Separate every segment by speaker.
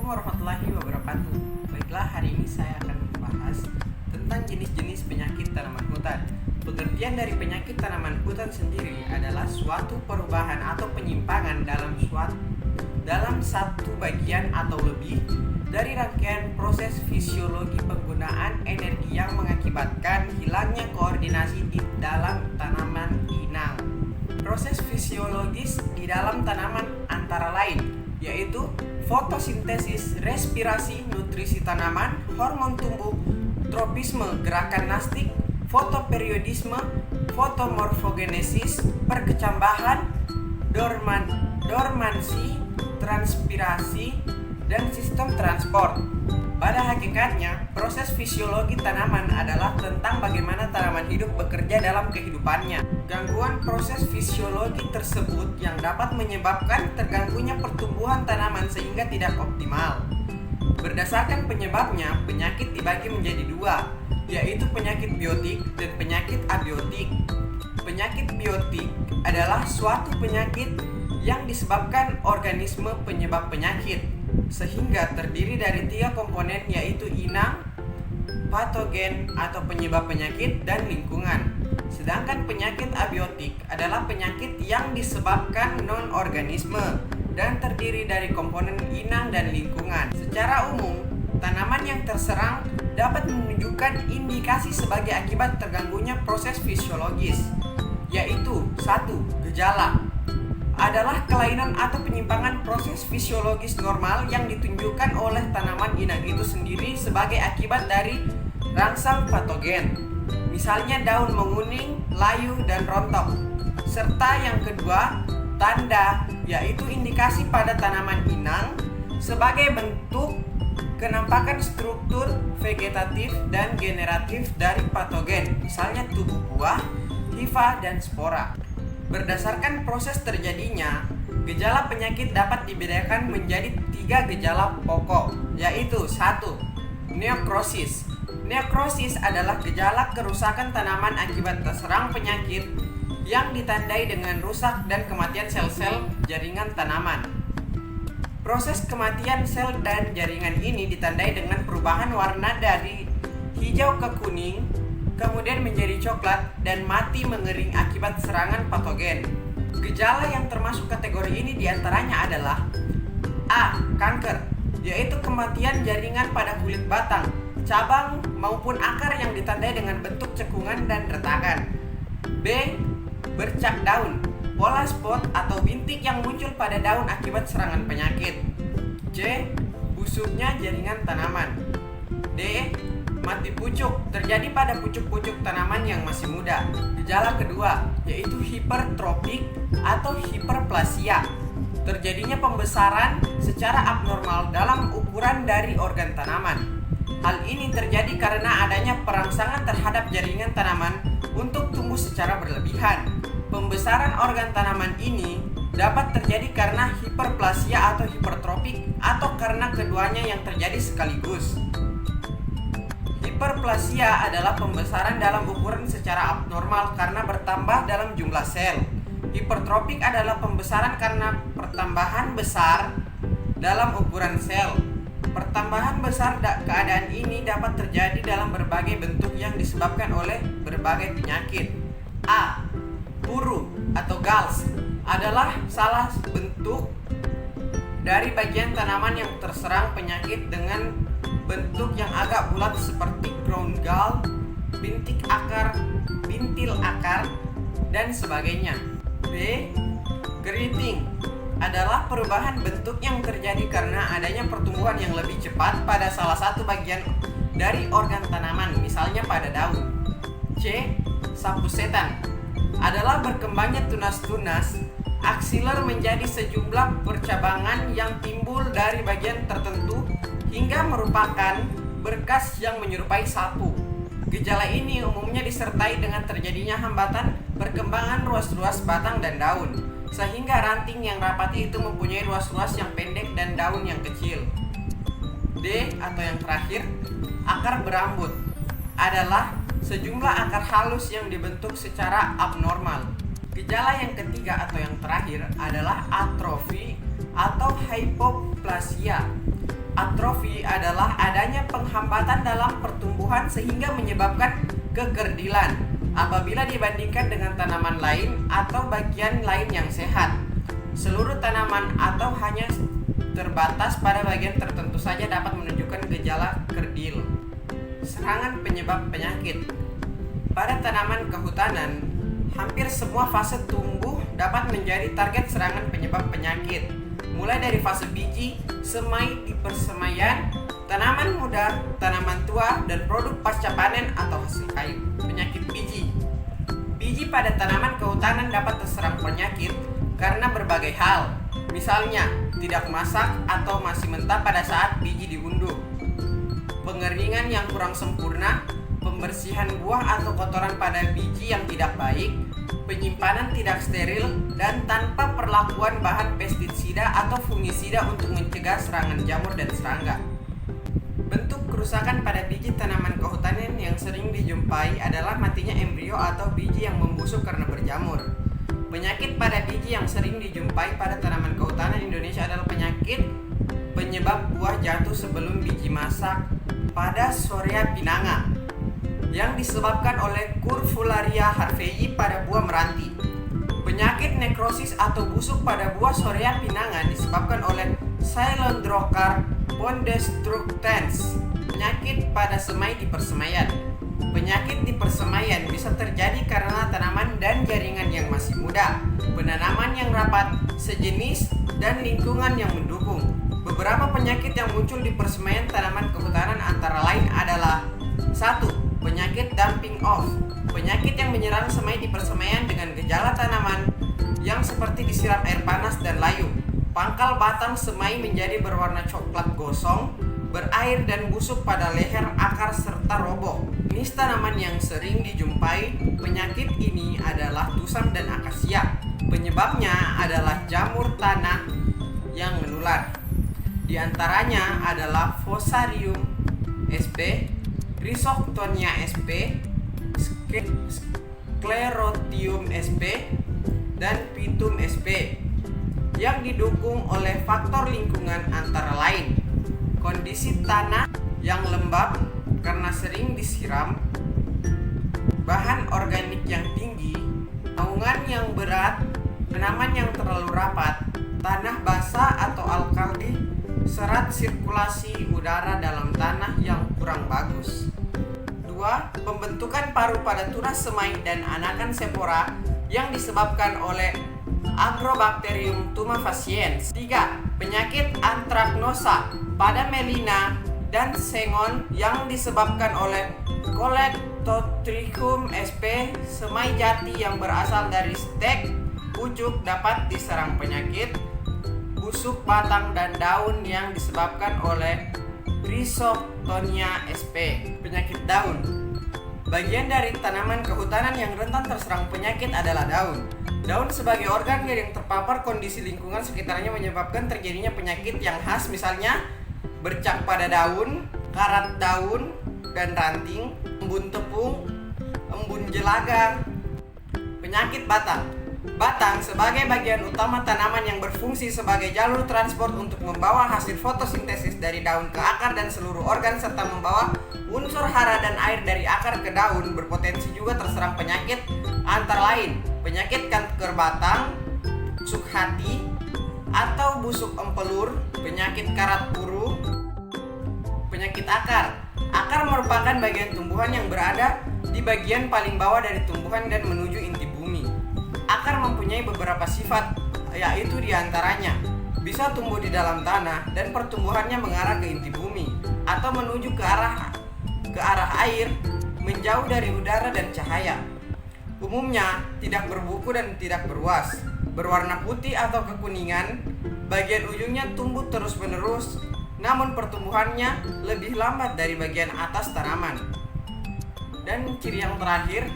Speaker 1: Assalamualaikum warahmatullahi wabarakatuh. Baiklah, hari ini saya akan membahas tentang jenis-jenis penyakit tanaman hutan. Pengertian dari penyakit tanaman hutan sendiri adalah suatu perubahan atau penyimpangan dalam satu bagian atau lebih dari rangkaian proses fisiologi penggunaan energi yang mengakibatkan hilangnya koordinasi di dalam tanaman inang. Proses fisiologis di dalam tanaman antara lain yaitu fotosintesis, respirasi, nutrisi tanaman, hormon tumbuh, tropisme, gerakan nastik, fotoperiodisme, fotomorfogenesis, perkecambahan, dormansi, transpirasi, dan sistem transport. Pada hakikatnya, proses fisiologi tanaman adalah tentang bagaimana tanaman hidup bekerja dalam kehidupannya. Gangguan proses fisiologi tersebut yang dapat menyebabkan terganggunya pertumbuhan tanaman sehingga tidak optimal. Berdasarkan penyebabnya, penyakit dibagi menjadi dua, yaitu penyakit biotik dan penyakit abiotik. Penyakit biotik adalah suatu penyakit yang disebabkan organisme penyebab penyakit, sehingga terdiri dari 3 komponen yaitu inang, patogen atau penyebab penyakit, dan lingkungan. Sedangkan penyakit abiotik adalah penyakit yang disebabkan non-organisme dan terdiri dari komponen inang dan lingkungan. Secara umum, tanaman yang terserang dapat menunjukkan indikasi sebagai akibat terganggunya proses fisiologis, yaitu 1. Gejala adalah kelainan atau penyimpangan proses fisiologis normal yang ditunjukkan oleh tanaman inang itu sendiri sebagai akibat dari rangsang patogen. Misalnya daun menguning, layu, dan rontok. Serta yang kedua, tanda, yaitu indikasi pada tanaman inang sebagai bentuk kenampakan struktur vegetatif dan generatif dari patogen, misalnya tubuh buah, hifa, dan spora. Berdasarkan proses terjadinya, gejala penyakit dapat dibedakan menjadi 3 gejala pokok, yaitu 1. Neokrosis. Neokrosis adalah gejala kerusakan tanaman akibat terserang penyakit yang ditandai dengan rusak dan kematian sel-sel jaringan tanaman. Proses kematian sel dan jaringan ini ditandai dengan perubahan warna dari hijau ke kuning, kemudian menjadi coklat dan mati mengering akibat serangan patogen. Gejala yang termasuk kategori ini diantaranya adalah A. Kanker, yaitu kematian jaringan pada kulit batang, cabang maupun akar yang ditandai dengan bentuk cekungan dan retakan. B. Bercak daun, pola spot atau bintik yang muncul pada daun akibat serangan penyakit. C. Busuknya jaringan tanaman. D. Mati pucuk, terjadi pada pucuk-pucuk tanaman yang masih muda. Gejala kedua yaitu hipertropik atau hiperplasia, terjadinya pembesaran secara abnormal dalam ukuran dari organ tanaman. Hal ini terjadi karena adanya perangsangan terhadap jaringan tanaman untuk tumbuh secara berlebihan. Pembesaran organ tanaman ini dapat terjadi karena hiperplasia atau hipertropik atau karena keduanya yang terjadi sekaligus. Hiperplasia adalah pembesaran dalam ukuran secara abnormal karena bertambah dalam jumlah sel. Hipertropik adalah pembesaran karena pertambahan besar dalam ukuran sel. Pertambahan besar keadaan ini dapat terjadi dalam berbagai bentuk yang disebabkan oleh berbagai penyakit. A. Puru atau galls adalah salah bentuk dari bagian tanaman yang terserang penyakit dengan bentuk yang agak bulat seperti crown gall, bintil akar, dan sebagainya. B. Grafting adalah perubahan bentuk yang terjadi karena adanya pertumbuhan yang lebih cepat pada salah satu bagian dari organ tanaman, misalnya pada daun. C. Sapu setan adalah berkembangnya tunas-tunas aksiler menjadi sejumlah percabangan yang timbul dari bagian tertentu hingga merupakan berkas yang menyerupai sapu. Gejala ini umumnya disertai dengan terjadinya hambatan perkembangan ruas-ruas batang dan daun, sehingga ranting yang rapati itu mempunyai ruas-ruas yang pendek dan daun yang kecil. D atau yang terakhir, akar berambut adalah sejumlah akar halus yang dibentuk secara abnormal. Gejala yang ketiga atau yang terakhir adalah atrofi atau hypoplasia. Atrofi adalah adanya penghambatan dalam pertumbuhan sehingga menyebabkan kekerdilan apabila dibandingkan dengan tanaman lain atau bagian lain yang sehat. Seluruh tanaman atau hanya terbatas pada bagian tertentu saja dapat menunjukkan gejala kerdil. Serangan penyebab penyakit. Pada tanaman kehutanan, hampir semua fase tumbuh dapat menjadi target serangan penyebab penyakit. Mulai dari fase biji, semai di persemaian, tanaman muda, tanaman tua, dan produk pasca panen atau hasil kayu. Penyakit biji. Biji pada tanaman kehutanan dapat terserang penyakit karena berbagai hal. Misalnya, tidak masak atau masih mentah pada saat biji diunduh. Pengeringan yang kurang sempurna, pembersihan buah atau kotoran pada biji yang tidak baik, penyimpanan tidak steril, dan tanpa perlakuan bahan pestisida atau fungisida untuk mencegah serangan jamur dan serangga. Bentuk kerusakan pada biji tanaman kehutanan yang sering dijumpai adalah matinya embrio atau biji yang membusuk karena berjamur. Penyakit pada biji yang sering dijumpai pada tanaman kehutanan Indonesia adalah penyakit penyebab buah jatuh sebelum biji masak pada Sorea pinanga yang disebabkan oleh Curvularia harveyi pada buah meranti. Penyakit nekrosis atau busuk pada buah Sorea pinanga disebabkan oleh Cylindrocar pondestructans. Penyakit pada semai di persemaian. Penyakit di persemaian bisa terjadi karena tanaman dan jaringan yang masih muda, penanaman yang rapat, sejenis, dan lingkungan yang mendukung. Beberapa penyakit yang muncul di persemaian tanaman kehutanan antara lain adalah 1. Penyakit dumping off. Penyakit yang menyerang semai di persemaian dengan gejala tanaman yang seperti disiram air panas dan layu. Pangkal batang semai menjadi berwarna coklat gosong, berair dan busuk pada leher, akar, serta roboh. Jenis tanaman yang sering dijumpai penyakit ini adalah tusam dan akasia. Penyebabnya adalah jamur tanah yang menular. Di antaranya adalah Fusarium sp, Rhizoctonia sp, Sclerotium sp, dan Phytum sp, yang didukung oleh faktor lingkungan antara lain kondisi tanah yang lembab karena sering disiram, bahan organik yang tinggi, naungan yang berat, tanaman yang terlalu rapat, tanah basah atau alkali, serat sirkulasi udara dalam tanah yang kurang bagus. 2. Pembentukan paru pada tunas semai dan anakan spora yang disebabkan oleh Agrobacterium tumefaciens. 3. Penyakit antraknosa pada melina dan sengon yang disebabkan oleh Colectotrichum sp. Semai jati yang berasal dari stek pucuk dapat diserang penyakit busuk batang dan daun yang disebabkan oleh Rhizoctonia sp. Penyakit daun. Bagian dari tanaman kehutanan yang rentan terserang penyakit adalah daun. Daun sebagai organ yang terpapar kondisi lingkungan sekitarnya menyebabkan terjadinya penyakit yang khas, misalnya bercak pada daun, karat daun dan ranting, embun tepung, embun jelaga. Penyakit batang. Batang sebagai bagian utama tanaman yang berfungsi sebagai jalur transport untuk membawa hasil fotosintesis dari daun ke akar dan seluruh organ serta membawa unsur hara dan air dari akar ke daun berpotensi juga terserang penyakit antara lain penyakit kanker batang, busuk hati atau busuk empelur, penyakit karat puru, penyakit akar. Akar merupakan bagian tumbuhan yang berada di bagian paling bawah dari tumbuhan dan menuju inti bumi. Akar mempunyai beberapa sifat, yaitu diantaranya bisa tumbuh di dalam tanah dan pertumbuhannya mengarah ke inti bumi atau menuju ke arah air, menjauh dari udara dan cahaya. Umumnya tidak berbuku dan tidak beruas, berwarna putih atau kekuningan. Bagian ujungnya tumbuh terus-menerus, namun pertumbuhannya lebih lambat dari bagian atas tanaman. Dan ciri yang terakhir,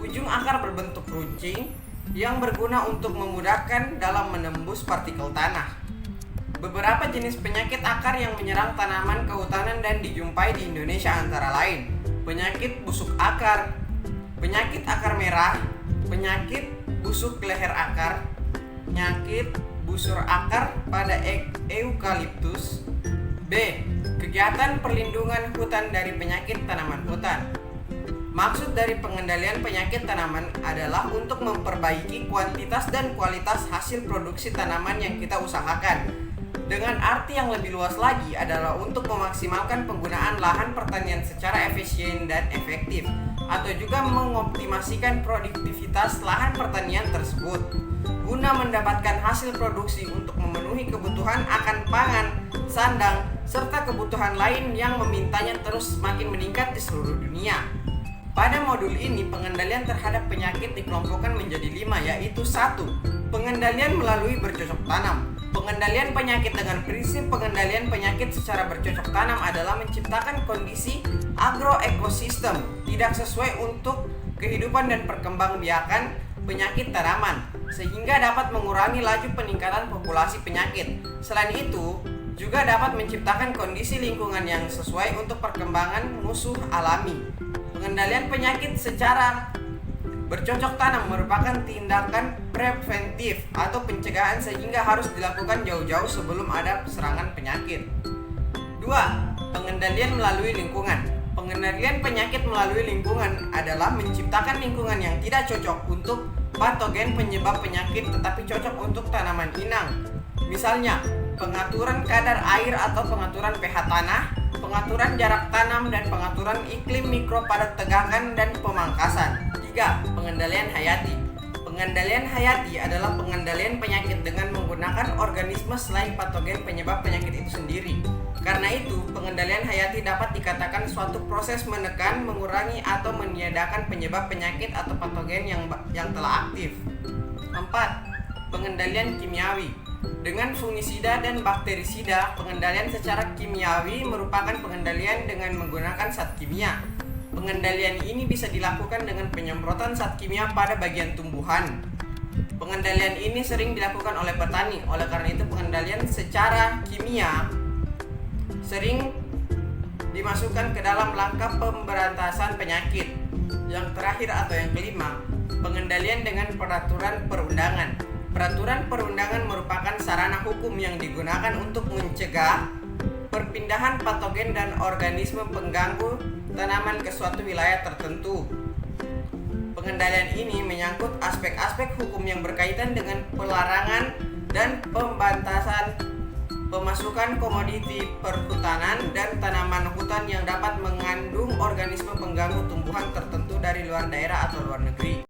Speaker 1: ujung akar berbentuk runcing yang berguna untuk memudahkan dalam menembus partikel tanah. Beberapa jenis penyakit akar yang menyerang tanaman kehutanan dan dijumpai di Indonesia antara lain penyakit busuk akar, penyakit akar merah, penyakit busuk leher akar, penyakit busur akar pada eukaliptus. B. Kegiatan perlindungan hutan dari penyakit tanaman hutan. Maksud dari pengendalian penyakit tanaman adalah untuk memperbaiki kuantitas dan kualitas hasil produksi tanaman yang kita usahakan. Dengan arti yang lebih luas lagi adalah untuk memaksimalkan penggunaan lahan pertanian secara efisien dan efektif, atau juga mengoptimasikan produktivitas lahan pertanian tersebut guna mendapatkan hasil produksi untuk memenuhi kebutuhan akan pangan, sandang, serta kebutuhan lain yang memintanya terus semakin meningkat di seluruh dunia. Pada modul ini, pengendalian terhadap penyakit dikelompokkan menjadi 5, yaitu 1. Pengendalian melalui bercocok tanam. Pengendalian penyakit dengan prinsip pengendalian penyakit secara bercocok tanam adalah menciptakan kondisi agroekosistem tidak sesuai untuk kehidupan dan perkembangbiakan penyakit tanaman, sehingga dapat mengurangi laju peningkatan populasi penyakit. Selain itu, juga dapat menciptakan kondisi lingkungan yang sesuai untuk perkembangan musuh alami. Pengendalian penyakit secara bercocok tanam merupakan tindakan preventif atau pencegahan sehingga harus dilakukan jauh-jauh sebelum ada serangan penyakit. 2. Pengendalian melalui lingkungan. Pengendalian penyakit melalui lingkungan adalah menciptakan lingkungan yang tidak cocok untuk patogen penyebab penyakit tetapi cocok untuk tanaman inang. Misalnya, pengaturan kadar air atau pengaturan pH tanah, pengaturan jarak tanam, dan pengaturan iklim mikro pada tegangan dan pemangkasan. 3. Pengendalian hayati. Pengendalian hayati adalah pengendalian penyakit dengan menggunakan organisme selain patogen penyebab penyakit itu sendiri. Karena itu, pengendalian hayati dapat dikatakan suatu proses menekan, mengurangi, atau meniadakan penyebab penyakit atau patogen yang telah aktif. 4. Pengendalian kimiawi. Dengan fungisida dan bakterisida, pengendalian secara kimiawi merupakan pengendalian dengan menggunakan zat kimia. Pengendalian ini bisa dilakukan dengan penyemprotan zat kimia pada bagian tumbuhan. Pengendalian ini sering dilakukan oleh petani. Oleh karena itu, pengendalian secara kimia sering dimasukkan ke dalam langkah pemberantasan penyakit. Yang terakhir atau yang kelima, pengendalian dengan peraturan perundangan. Peraturan perundangan merupakan sarana hukum yang digunakan untuk mencegah perpindahan patogen dan organisme pengganggu tanaman ke suatu wilayah tertentu. Pengendalian ini menyangkut aspek-aspek hukum yang berkaitan dengan pelarangan dan pembatasan pemasukan komoditi perhutanan dan tanaman hutan yang dapat mengandung organisme pengganggu tumbuhan tertentu dari luar daerah atau luar negeri.